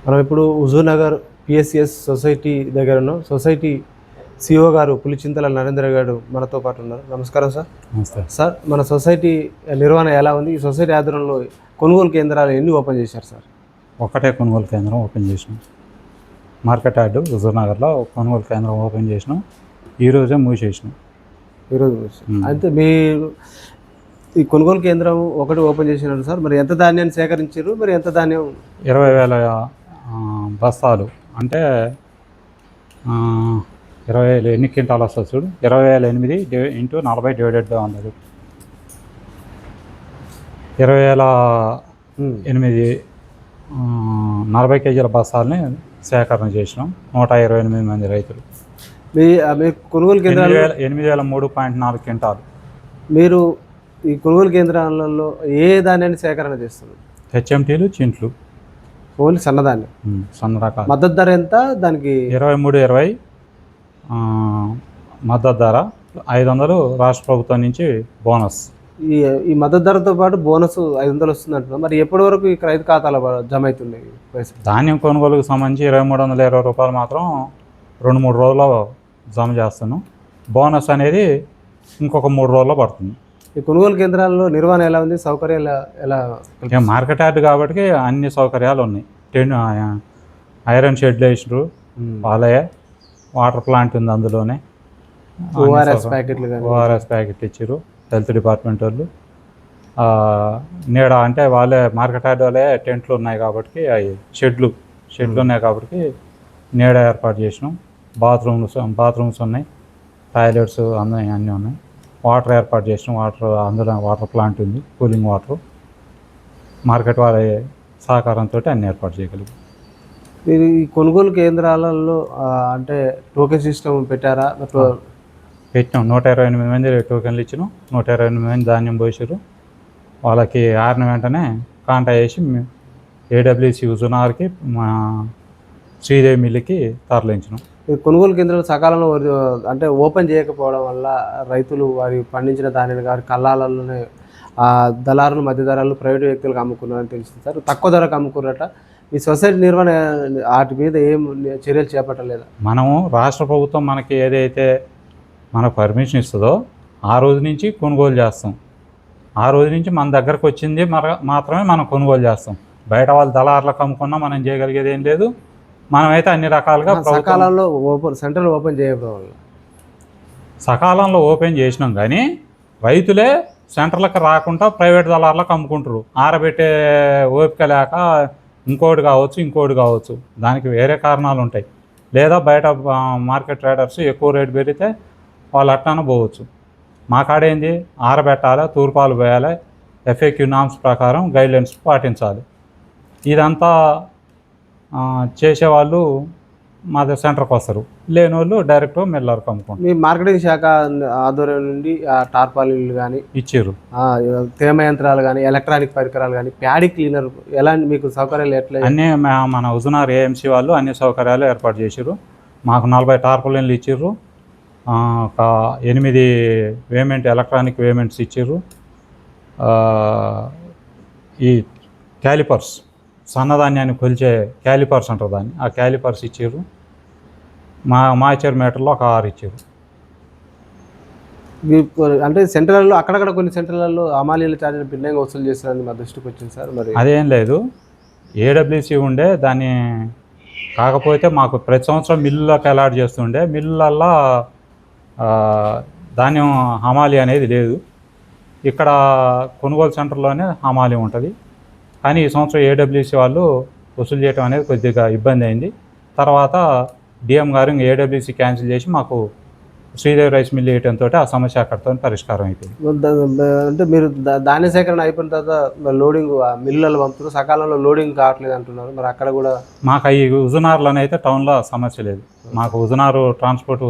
మనం ఇప్పుడు Huzurnagar PSCS society దగ్గర ఉన్నాం. సొసైటీ సిఓ గారు పులిచింతల నరేంద్ర గారు మనతో పాటు ఉన్నారు. నమస్కారం సార్. నమస్తే సార్, మన సొసైటీ నిర్వహణ ఎలా ఉంది? ఈ సొసైటీ ఆధ్వర్యంలో కొనుగోలు కేంద్రాలు ఎన్ని ఓపెన్ చేశారు సార్? ఒకటే కొనుగోలు కేంద్రం ఓపెన్ చేసినాం. మార్కెట్ యార్డు హుజూర్నగర్లో కొనుగోలు కేంద్రం ఓపెన్ చేసినాం. ఈరోజే మూసేసినాం. ఈరోజు అయితే మీరు ఈ కొనుగోలు కేంద్రం ఒకటి ఓపెన్ చేసినారు సార్. మరి ఎంత ధాన్యాన్ని సేకరించారు? మరి ఎంత ధాన్యం? 20,000 బస్తాలు అంటే 20,000 ఎన్ని క్వింటాలు వస్తుంది చూడు. 20,008 ఇంటూ 40 డివైడెడ్ బై 100. 20,008 40 కేజీల బస్తాలని సేకరణ చేసినాం. 128 మంది రైతులు. మీ కొనుగోలు కేంద్రాలు 8,003.4 క్వింటాలు. మీరు ఈ కొనుగోలు కేంద్రాలలో ఏ ధాన్యాన్ని సేకరణ చేస్తున్నారు? హెచ్ఎంటీలు, చింట్లు, ఓన్లీ సన్నధాన్యం. సన్న రకాలు. మద్దతు ధర ఎంత దానికి? 23,20 మద్దతు ధర, 500 రాష్ట్ర ప్రభుత్వం నుంచి బోనస్. ఈ మద్దతు ధరతో పాటు బోనస్ 500 వస్తుంది అంటున్నాం. మరి ఎప్పటి వరకు ఈ రైతు ఖాతాలో జమ అవుతున్నాయి పైసలు? ధాన్యం కొనుగోలుకు సంబంధించి 2,320 రూపాయలు మాత్రం 2-3 రోజుల్లో జమ చేస్తున్నాం. బోనస్ అనేది ఇంకొక 3 రోజుల్లో పడుతుంది. ఈ కొనుగోలు కేంద్రాల్లో నిర్వహణ ఎలా ఉంది? సౌకర్యాలు ఎలా? మార్కెట్ యార్డ్ కాబట్టి అన్ని సౌకర్యాలు ఉన్నాయి. ఐరన్ షెడ్లు వేసినారు, పాలయ్య వాటర్ ప్లాంట్ ఉంది, అందులోనే ఓఆర్ఎస్ ప్యాకెట్లు ఓఆర్ఎస్ ప్యాకెట్ ఇచ్చారు హెల్త్ డిపార్ట్మెంట్ వాళ్ళు. నీడ అంటే వాళ్ళే మార్కెట్ యార్డ్ వాళ్ళే టెంట్లు ఉన్నాయి కాబట్టి అవి షెడ్లు ఉన్నాయి కాబట్టి నీడ ఏర్పాటు చేసినాం. బాత్రూమ్స్ ఉన్నాయి, టాయిలెట్స్ అన్నీ ఉన్నాయి. వాటర్ ఏర్పాటు చేసినాం. అందులో వాటర్ ప్లాంట్ ఉంది, కూలింగ్ వాటర్. మార్కెట్ వాళ్ళ సహకారంతో అన్ని ఏర్పాటు చేయగలిగాం. మీరు ఈ కొనుగోలు కేంద్రాలలో అంటే టోకెన్ సిస్టమ్ పెట్టారా? పెట్టినాం. 128 మంది టోకెన్లు ఇచ్చినాం. 128 మంది ధాన్యం పోసారు. వాళ్ళకి ఆరిన వెంటనే కాంటాక్ట్ చేసి ఏడబ్ల్యూసి హుజూర్నగర్కి, మా శ్రీదేవి మిల్లుకి తరలించినాం. కొనుగోలు కేంద్రాలు సకాలంలో అంటే ఓపెన్ చేయకపోవడం వల్ల రైతులు వారి పండించిన ధాన్యాన్ని గారి కళ్ళాలలోనే దళారులు, మధ్యధరాలు, ప్రైవేటు వ్యక్తులకు అమ్ముకున్నారని తెలిసింది సార్. తక్కువ ధరకు అమ్ముకున్నట. ఈ సొసైటీ నిర్వహణ వాటి మీద ఏం చర్యలు చేపట్టలేదా? మనము రాష్ట్ర ప్రభుత్వం మనకి ఏదైతే మనకు పర్మిషన్ ఇస్తుందో ఆ రోజు నుంచి కొనుగోలు చేస్తాం. ఆ రోజు నుంచి మన దగ్గరకు వచ్చింది మాత్రమే మనం కొనుగోలు చేస్తాం. బయట వాళ్ళు దళారులకు అమ్ముకున్నా మనం చేయగలిగేది ఏం లేదు. మనమైతే అన్ని రకాలుగా సకాలంలో సెంటర్లు ఓపెన్ చేయడం వల్ల సకాలంలో ఓపెన్ చేసినాం, కానీ రైతులే సెంటర్లకు రాకుండా ప్రైవేట్ దళారులకు అమ్ముకుంటారు. ఆరబెట్టే ఓపిక లేక ఇంకోటి కావచ్చు. దానికి వేరే కారణాలు ఉంటాయి. లేదా బయట మార్కెట్ ట్రేడర్స్ ఎక్కువ రేటు పెరిగితే వాళ్ళు అట్టాన పోవచ్చు. మా కాడేంది, ఆరబెట్టాలి, తూర్పాలు పోయాలి, ఎఫ్ఏక్యూ నామ్స్ ప్రకారం గైడ్లైన్స్ పాటించాలి. ఇదంతా చేసేవాళ్ళు మా సెంటర్కి వస్తారు. లేని వాళ్ళు డైరెక్ట్ మిల్లర్కి అమ్ముకుంటారు. మీ మార్కెటింగ్ శాఖ ఆధ్వర్యం నుండి టార్పాలిన్లు కానీ ఇచ్చారు, తేమ యంత్రాలు కానీ, ఎలక్ట్రానిక్ పరికరాలు కానీ, ప్యాడీ క్లీనర్ ఎలాంటి మీకు సౌకర్యాలు ఎట్లా? అన్నీ మన హుజూర్నగర్ ఏఎంసీ వాళ్ళు అన్ని సౌకర్యాలు ఏర్పాటు చేసారు. మాకు 40 టార్పాలిన్లు ఇచ్చారు. ఒక 8 ఎలక్ట్రానిక్ వేమెంట్స్ ఇచ్చారు. ఈ క్యాలిపర్స్, సన్నధాన్యాన్ని కొలిచే క్యాలిపర్స్ అంటారు దాన్ని, ఆ క్యాలిపర్స్ ఇచ్చారు. మాచర్ మీటర్లో ఒక 6 ఇచ్చారు. అంటే సెంటర్లలో అక్కడక్కడ కొన్ని సెంటర్లలో హమాలీల ఛార్జీలు భిన్నంగా వసూలు చేస్తారని మా దృష్టికి వచ్చింది సార్. మరి అదేం లేదు, ఏడబ్ల్యూసీ ఉండే దాన్ని. కాకపోతే మాకు ప్రతి సంవత్సరం మిల్లులకు అలాట్ చేస్తుండే. మిల్లులల్లో ధాన్యం హమాలీ అనేది లేదు. ఇక్కడ కొనుగోలు సెంటర్లోనే హమాలీ ఉంటుంది. కానీ ఈ సంవత్సరం ఏడబ్ల్యూసీ వాళ్ళు వసూలు చేయడం అనేది కొద్దిగా ఇబ్బంది అయింది. తర్వాత డిఎం గారు ఏడబ్ల్యూసీ క్యాన్సిల్ చేసి మాకు శ్రీదేవి రైస్ మిల్ వేయడంతో ఆ సమస్య అక్కడితో పరిష్కారం అయిపోయింది. అంటే మీరు ధాన్య సేకరణ అయిపోయిన తర్వాత లోడింగ్ మిల్లులలో పంపుతారు, సకాలంలో లోడింగ్ కావట్లేదు అంటున్నారు. మరి అక్కడ కూడా మాకు ఈ హుజూర్నగర్లోనే అయితే టౌన్లో సమస్య లేదు. మాకు హుజూర్నగర్ ట్రాన్స్పోర్ట్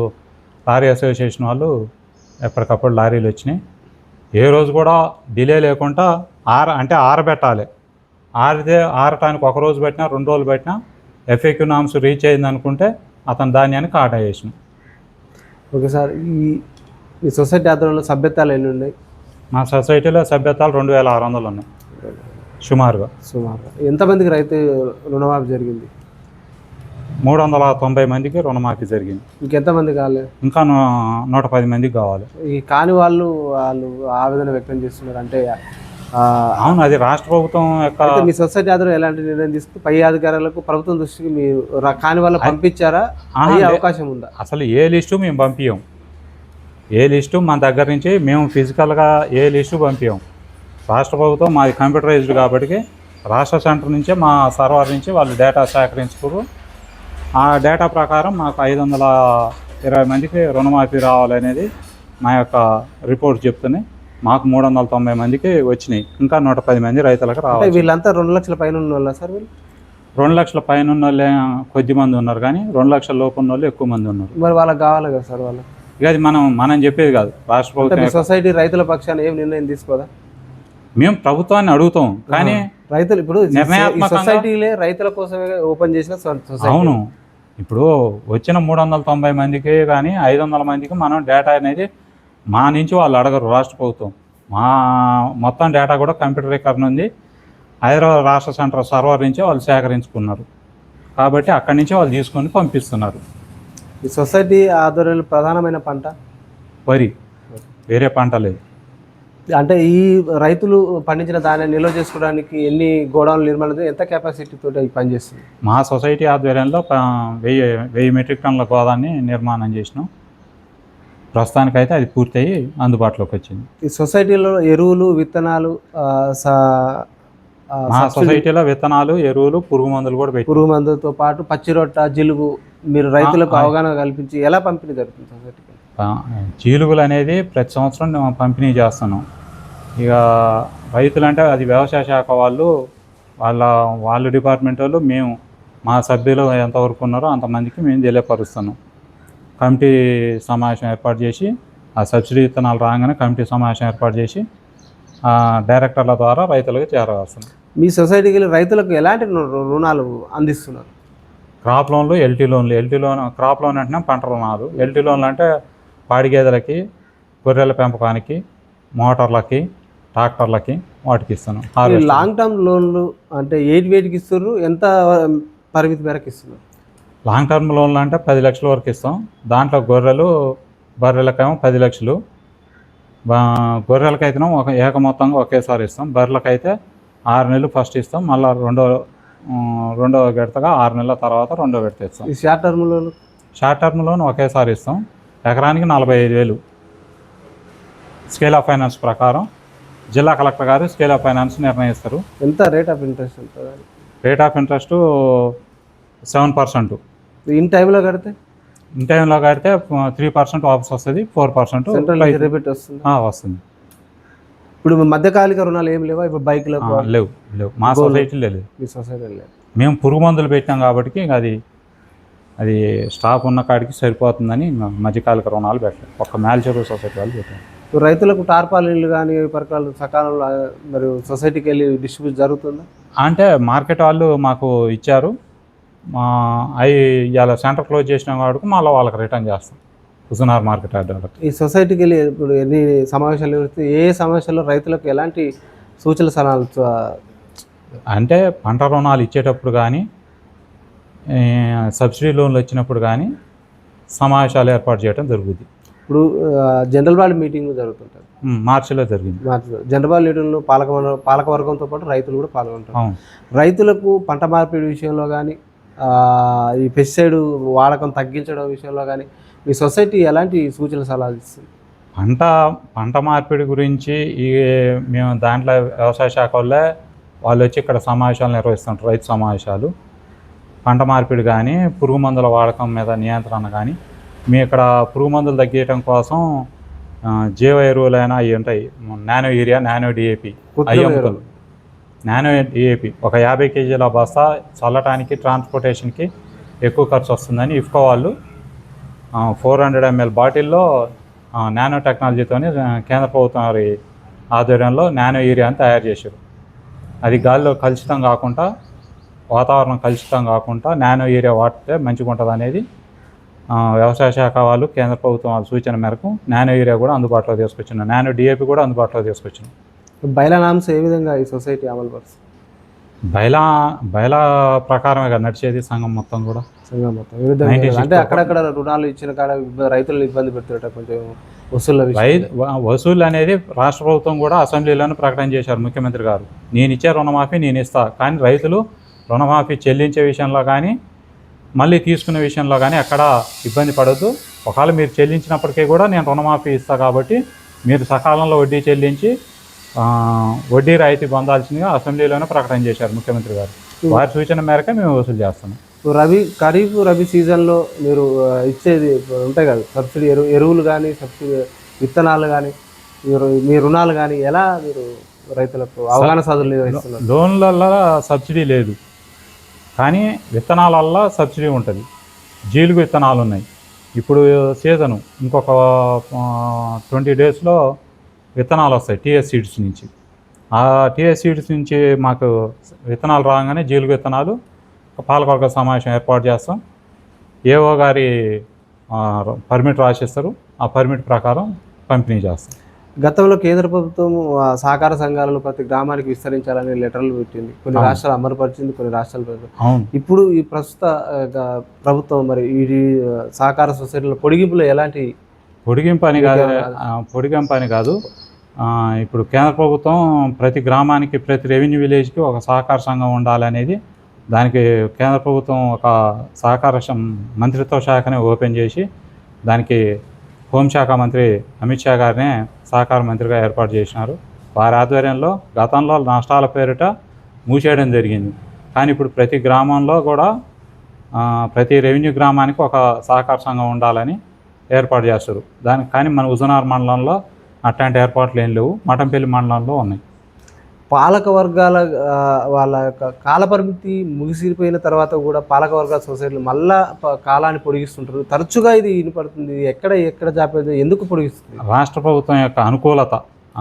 లారీ అసోసియేషన్ వాళ్ళు ఎప్పటికప్పుడు లారీలు వచ్చినాయి. ఏ రోజు కూడా డిలే లేకుండా ఆరబెట్టాలి. ఆరటానికి 1 రోజు పెట్టినా 2 రోజులు పెట్టినా ఎఫ్ఏక్యూ నామ్స్ రీచ్ అయింది అనుకుంటే అతని ధాన్యాన్ని కాటా చేసినాం. Okay sir. ఈ సొసైటీ ఆధ్వర్యంలో సభ్యతాలు ఎన్ని ఉన్నాయి? మా సొసైటీలో సభ్యతాలు 2,600 ఉన్నాయి సుమారుగా. ఎంతమందికి రైతు రుణమాఫీ జరిగింది? 390 మందికి రుణమాఫీ జరిగింది. ఇంకెంతమంది కాలేదు? ఇంకా 110 మందికి కావాలి. ఈ కాని వాళ్ళు ఆవేదన వ్యక్తం చేస్తున్నారు. అంటే అవును, అది రాష్ట్ర ప్రభుత్వం యొక్క. అయితే మీ సొసైటీ ఆధ్వర్యంలో ఎలాంటి నిర్ణయం తీసుకుని పై అధికారులకు ప్రభుత్వం దృష్టికి మీరు కాని వాళ్ళు పంపించారా? అయ్యే అవకాశం ఉందా? అసలు ఏ లిస్టు మేము పంపించాం. ఏ లిస్టు మన దగ్గర నుంచి మేము ఫిజికల్గా ఏ లిస్టు పంపించాం. రాష్ట్ర ప్రభుత్వం మాది కంప్యూటరైజ్డ్ కాబట్టి రాష్ట్ర సెంటర్ నుంచే మా సర్వర్ నుంచి వాళ్ళు డేటా సేకరించుకోరు. ఆ డేటా ప్రకారం మాకు 520 మందికి రుణమాఫీ రావాలనేది మా యొక్క రిపోర్ట్ చెప్తున్నాయి. మాకు 390 మందికి వచ్చినాయి. ఇంకా 110 మంది రైతులకు రావాలి. వీళ్ళంతా 2 లక్షల పైన ఉన్న వాళ్ళ సార్? వీళ్ళు 2 లక్షల పైన ఉన్న వాళ్ళే కొద్ది మంది ఉన్నారు, కానీ 2 లక్షల లోపు ఉన్న వాళ్ళు ఎక్కువ మంది ఉన్నారు. మరి వాళ్ళకి కావాలి కదా సార్? వాళ్ళు ఇక అది మనం చెప్పేది కాదు. రాష్ట్ర ప్రభుత్వం సొసైటీ రైతుల పక్షాన ఏం నిర్ణయం తీసుకోదా? మేము ప్రభుత్వాన్ని అడుగుతాం, కానీ రైతులు ఇప్పుడు నిర్ణయాత్మకంగా సొసైటీలే రైతుల కోసమే ఓపెన్ చేసిన సొసైటీ. అవును, ఇప్పుడు వచ్చిన 390 మందికి కానీ 500 మందికి మనం డేటా అనేది మా నుంచి వాళ్ళు అడగరు. రాష్ట్ర ప్రభుత్వం మా మొత్తం డేటా కూడా కంప్యూటరీకరణ ఉంది. హైదరాబాద్ రాష్ట్ర సెంటర్ సర్వర్ నుంచే వాళ్ళు సేకరించుకున్నారు కాబట్టి అక్కడి నుంచి వాళ్ళు తీసుకొని పంపిస్తున్నారు. ఈ సొసైటీ ఆధ్వర్యంలో ప్రధానమైన పంట వరి, వేరే పంట లేదు. అంటే ఈ రైతులు పండించిన ధాన్యాన్ని నిల్వ చేసుకోవడానికి ఎన్ని గోడౌన్లు నిర్మాణం, ఎంత కెపాసిటీ తోటి పనిచేస్తుంది? మా సొసైటీ ఆధ్వర్యంలో 1000 మెట్రిక్ టన్నుల గోదాన్ని నిర్మాణం చేసినాం. ప్రస్తుతానికైతే అది పూర్తయి అందుబాటులోకి వచ్చింది. ఈ సొసైటీలో ఎరువులు, విత్తనాలు, మా సొసైటీలో విత్తనాలు, ఎరువులు, పురుగు మందులు కూడా పెట్టి, పురుగు మందులతో పాటు పచ్చి రొట్ట, జిలుగు మీరు రైతులకు అవగాహన కల్పించి ఎలా పంపిణీ జరుగుతుంది సొసైటీకి? జీలుగులు అనేది ప్రతి సంవత్సరం పంపిణీ చేస్తున్నాం. ఇక రైతులు అంటే అది వ్యవసాయ శాఖ వాళ్ళ డిపార్ట్మెంట్ వాళ్ళు, మేము మా సభ్యులు ఎంతవరకు ఉన్నారో అంతమందికి మేము తెలియపరుస్తున్నాం. కమిటీ సమావేశం ఏర్పాటు చేసి ఆ సబ్సిడీ విత్తనాలు రాగానే కమిటీ సమావేశం ఏర్పాటు చేసి డైరెక్టర్ల ద్వారా రైతులకు చేరవేస్తున్నాం. మీ సొసైటీకి వెళ్ళి రైతులకు ఎలాంటి రుణాలు అందిస్తున్నారు? క్రాప్ లోన్లు, ఎల్టీ లోన్. క్రాప్ లోన్ అంటే పంట రుణాలు. ఎల్టీ లోన్లు అంటే పాడి గేదెలకి, గొర్రెల పెంపకానికి, మోటార్లకి, ట్రాక్టర్లకి వాటికి ఇస్తున్నాం. లాంగ్ టర్మ్ లోన్లు అంటే వేటికి ఇస్తున్నారు? ఎంత పరిమితి మేరకు ఇస్తున్నారు? లాంగ్ టర్మ్ లోన్లు అంటే 10 లక్షల వరకు ఇస్తాం. దాంట్లో బర్రెలకేమో 10 లక్షలు, గొర్రెలకైతేనేమో ఏక మొత్తంగా ఒకేసారి ఇస్తాం. బర్రెలకైతే 6 నెలలు ఫస్ట్ ఇస్తాం, మళ్ళీ రెండో విడతగా 6 నెలల తర్వాత రెండో విడత ఇస్తాం. షార్ట్ టర్మ్ లోన్ ఒకేసారి ఇస్తాం. ఎకరానికి 45,000 స్కేల్ ఆఫ్ ఫైనాన్స్ ప్రకారం జిల్లా కలెక్టర్ గారు స్కేల్ ఆఫ్ ఫైనాన్స్ నిర్ణయిస్తారు. ఎంత రేట్ ఆఫ్ ఇంట్రెస్ట్ ఉంటుంది? Rate of interest 7%. ఇన్ టైంలో కడితే 3% వాపస్ వస్తుంది, 4% రిపీట్ వస్తుంది. వస్తుంది. ఇప్పుడు మధ్యకాలిక రుణాలు ఏం లేవా? ఇప్పుడు బైక్లో లేవు. మా సొసైటీలో లేదు. మీ సొసైటీలో లేదు. మేము పురుగు మందులు పెట్టినాం కాబట్టి అది స్టాఫ్ ఉన్న కాడికి సరిపోతుందని మధ్యకాలిక రుణాలు పెట్టలేదు. ఒక్క మేల్చెరువు సొసైటీ వాళ్ళు పెట్టారు. రైతులకు టార్పాలిన్లు కానీ పరికరాలు సకాలంలో మరి సొసైటీకి వెళ్ళి డిస్ట్రిబ్యూట్ జరుగుతుందా? అంటే మార్కెట్ వాళ్ళు మాకు ఇచ్చారు. అవి ఇవాళ సెంటర్ క్లోజ్ చేసిన వాడికి మళ్ళీ వాళ్ళకి రిటర్న్ చేస్తాం. హుజనార్ మార్కెట్ వాళ్ళకి. ఈ సొసైటీకి వెళ్ళి ఇప్పుడు ఎన్ని సమావేశాలు నిర్వహిస్తే ఏ సమస్యల్లో రైతులకు ఎలాంటి సూచనలు సలహాలు? అంటే పంట రుణాలు ఇచ్చేటప్పుడు కానీ, సబ్సిడీ లోన్లు వచ్చినప్పుడు కానీ సమావేశాలు ఏర్పాటు చేయడం జరుగుతుంది. ఇప్పుడు జనరల్ బాడీ మీటింగ్ జరుగుతుంటుంది. మార్చిలో జరిగింది. జనరల్ బాడీ మీటింగ్లో పాలకవర్గంతో పాటు రైతులు కూడా పాల్గొంటారు. రైతులకు పంట మార్పిడి విషయంలో కానీ, ఈ పెస్టిసైడ్ వాడకం తగ్గించడం విషయంలో కానీ మీ సొసైటీ ఎలాంటి సూచనలు సలహాలు ఇస్తుంది? పంట మార్పిడి గురించి మేము దాంట్లో వ్యవసాయ శాఖ వాళ్ళు వచ్చి ఇక్కడ సమావేశాలు నిర్వహిస్తుంటారు. రైతు సమావేశాలు. పంట మార్పిడి కానీ, పురుగు మందుల వాడకం మీద నియంత్రణ కానీ, మీ ఇక్కడ పురుగు మందులు తగ్గించడం కోసం జీవ ఎరువులైనా అవి ఉంటాయి. Nano urea, nano DAP, nano DAP ఒక 50 కేజీల బస్తా చల్లటానికి, ట్రాన్స్పోర్టేషన్కి ఎక్కువ ఖర్చు వస్తుందని ఇఫ్కో వాళ్ళు 400 ml బాటిల్లో నానో టెక్నాలజీతో కేంద్ర ప్రభుత్వం వారి ఆధ్వర్యంలో నానో యూరియాని తయారు చేశారు. అది గాలిలో కలుషితం కాకుండా, వాతావరణం కలుషితం కాకుండా నానో యూరియా వాడితే మంచిగా ఉంటుంది అనేది వ్యవసాయ శాఖ వాళ్ళు, కేంద్ర ప్రభుత్వం వాళ్ళ సూచన మేరకు నానో యూరియా కూడా అందుబాటులో తీసుకొచ్చినాం. నానో డిఏపి కూడా అందుబాటులో తీసుకొచ్చినాం. బైలా నామ్స్ ఏ విధంగా ఈ సొసైటీ అమలు పరుస్తుంది? బయలా బయలా ప్రకారమే కదా నడిచేది సంఘం మొత్తం కూడా. సంఘం మొత్తం విరుద్ధంగా 96 అంటే అక్కడక్కడ రుణాలు ఇచ్చిన కాడ రైతులను ఇబ్బంది పెడుతుంట కొంచెం వసూళ్ళ విషయం. వసూలు అనేది రాష్ట్ర ప్రభుత్వం కూడా అసెంబ్లీలోనే ప్రకటన చేశారు ముఖ్యమంత్రి గారు. నేను ఇచ్చే రుణమాఫీ నేను ఇస్తా, కానీ రైతులు రుణమాఫీ చెల్లించే విషయంలో కానీ మళ్ళీ తీసుకునే విషయంలో కానీ ఎక్కడ ఇబ్బంది పడద్దు. ఒకవేళ మీరు చెల్లించినప్పటికీ కూడా నేను రుణమాఫీ ఇస్తాను కాబట్టి మీరు సకాలంలో వడ్డీ చెల్లించి వడ్డీ రాయితీ పొందాల్సిందిగా అసెంబ్లీలోనే ప్రకటన చేశారు ముఖ్యమంత్రి గారు. వారి సూచన మేరకే మేము వసూలు చేస్తున్నాం. ఖరీఫ్ రబీ సీజన్లో మీరు ఇచ్చేది ఉంటాయి కదా సబ్సిడీ ఎరువులు కానీ సబ్సిడీ విత్తనాలు కానీ మీ రుణాలు కానీ ఎలా మీరు రైతులకు అవగాహన సాధనలు నిర్వహిస్తున్నారు? లోన్లలో సబ్సిడీ లేదు, కానీ విత్తనాలల్లో సబ్సిడీ ఉంటుంది. జీలుగు విత్తనాలు ఉన్నాయి. ఇప్పుడు సీజను ఇంకొక 20 డేస్లో విత్తనాలు వస్తాయి టీఎస్ సీడ్స్ నుంచి. ఆ టీఎస్ సీడ్స్ నుంచి మాకు విత్తనాలు రాగానే జీలుగు విత్తనాలు పాలకవర్గ సమావేశం ఏర్పాటు చేస్తాం. ఏఓ గారి పర్మిట్ రాసిస్తారు. ఆ పర్మిట్ ప్రకారం పంపిణీ చేస్తాం. గతంలో కేంద్ర ప్రభుత్వం సహకార సంఘాలను ప్రతి గ్రామానికి విస్తరించాలని లెటర్లు పెట్టింది. కొన్ని రాష్ట్రాలు అమలుపరిచింది, కొన్ని రాష్ట్రాలు. ఇప్పుడు ఈ ప్రస్తుత ప్రభుత్వం మరి ఈ సహకార సొసైటీల పొడిగింపులో ఎలాంటి పొడిగింపు అని కాదు. ఇప్పుడు కేంద్ర ప్రభుత్వం ప్రతి గ్రామానికి ప్రతి రెవెన్యూ విలేజ్కి ఒక సహకార సంఘం ఉండాలనేది, దానికి కేంద్ర ప్రభుత్వం ఒక సహకార మంత్రిత్వ శాఖనే ఓపెన్ చేసి దానికి హోంశాఖ మంత్రి అమిత్ షా గారినే సహకార మంత్రిగా ఏర్పాటు చేసినారు. వారి ఆధ్వర్యంలో గతంలో నష్టాల పేరిట మూసేయడం జరిగింది. కానీ ఇప్పుడు ప్రతి గ్రామంలో కూడా ప్రతి రెవెన్యూ గ్రామానికి ఒక సహకార సంఘం ఉండాలని ఏర్పాటు చేస్తారు. దానికి కానీ మన హుజూర్నగర్ మండలంలో అట్లాంటి ఏర్పాట్లు ఏం లేవు. మఠంపల్లి మండలంలో ఉన్నాయి. పాలక వర్గాల వాళ్ళ యొక్క కాలపరిమితి ముగిసిపోయిన తర్వాత కూడా పాలక వర్గాల సొసైటీలు మళ్ళా కాలాన్ని పొడిగిస్తుంటారు. తరచుగా ఇది వినపడుతుంది. ఎక్కడ జాపేది ఎందుకు పొడిగిస్తుంది? రాష్ట్ర ప్రభుత్వం యొక్క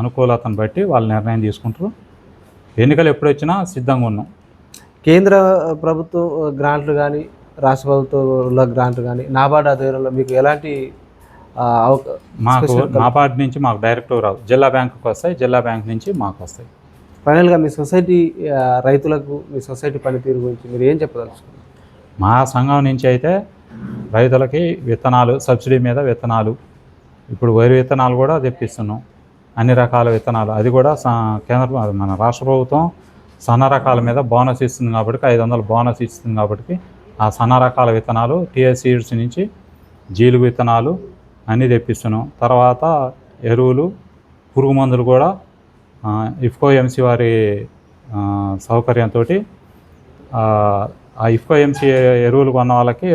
అనుకూలతను బట్టి వాళ్ళు నిర్ణయం తీసుకుంటారు. ఎన్నికలు ఎప్పుడు వచ్చినా సిద్ధంగా ఉన్నాం. కేంద్ర ప్రభుత్వం గ్రాంట్లు కానీ రాష్ట్ర ప్రభుత్వ గ్రాంట్లు కానీ నాబార్డు ఆధ్వర్యంలో మీకు ఎలాంటి మాకు నాబార్డు నుంచి మాకు డైరెక్ట్ రావు. జిల్లా బ్యాంకుకి వస్తాయి, జిల్లా బ్యాంక్ నుంచి మాకు వస్తాయి. ఫైనల్గా మీ సొసైటీ రైతులకు మీ సొసైటీ పనితీరు గురించి మీరు ఏం చెప్పదలుచుకున్నారు? మా సంఘం నుంచి అయితే రైతులకి విత్తనాలు సబ్సిడీ మీద విత్తనాలు, ఇప్పుడు వరి విత్తనాలు కూడా తెప్పిస్తున్నాం. అన్ని రకాల విత్తనాలు, అది కూడా మన రాష్ట్ర ప్రభుత్వం సన్న రకాల మీద బోనస్ ఇస్తుంది కాబట్టి 500 బోనస్ ఇస్తుంది కాబట్టి ఆ సన్న రకాల విత్తనాలు టీఎస్ సీడ్స్ నుంచి జీలుగు విత్తనాలు అన్నీ తెప్పిస్తున్నాం. తర్వాత ఎరువులు, పురుగు మందులు కూడా ఇఫ్కో ఎంసీ వారి సౌకర్యంతో ఆ ఇఫ్కో ఎంసీ ఎరువులు కొన్న వాళ్ళకి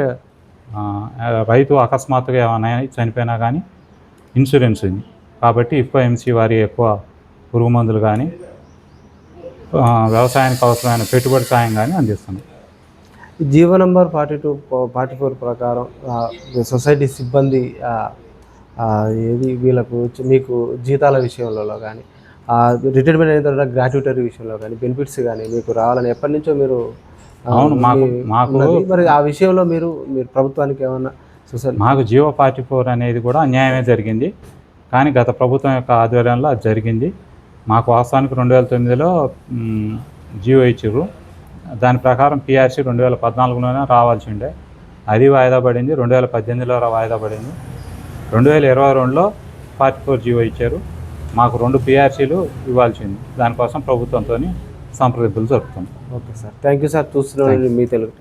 రైతు అకస్మాత్తుగా ఏమైనా చనిపోయినా కానీ ఇన్సూరెన్స్ ఉంది కాబట్టి ఇఫ్కో ఎంసీ వారి ఎక్కువ పురుగు మందులు కానీ వ్యవసాయానికి అవసరమైన పెట్టుబడి సాయం కానీ అందిస్తున్నాం. జీవో నంబర్ 44 ప్రకారం సొసైటీ సిబ్బంది వీళ్ళకు మీకు జీతాల విషయంలో కానీ రిటైర్మెంట్ అయిన తర్వాత గ్రాట్యుటరీ విషయంలో కానీ బెనిఫిట్స్ కానీ మీకు రావాలని ఎప్పటి నుంచో మీరు మాకు మరి ఆ విషయంలో మీరు ప్రభుత్వానికి ఏమన్నా మాకు జీవో 44 అనేది కూడా అన్యాయమే జరిగింది. కానీ గత ప్రభుత్వం యొక్క ఆధ్వర్యంలో అది జరిగింది. మాకు వాస్తవానికి 2009లో జీవో ఇచ్చారు. దాని ప్రకారం పిఆర్సీ 2014లోనే రావాల్సి ఉండే, అది వాయిదా పడింది. 2018లో వాయిదా పడింది. 2022లో 44 జీవో ఇచ్చారు. మాకు 2 పిఆర్సీలు ఇవ్వాల్సింది. దానికోసం ప్రభుత్వంతో సంప్రదింపులు జరుపుతాం. Okay sir, thank you sir. చూస్తున్నాను మీ తెలుగు.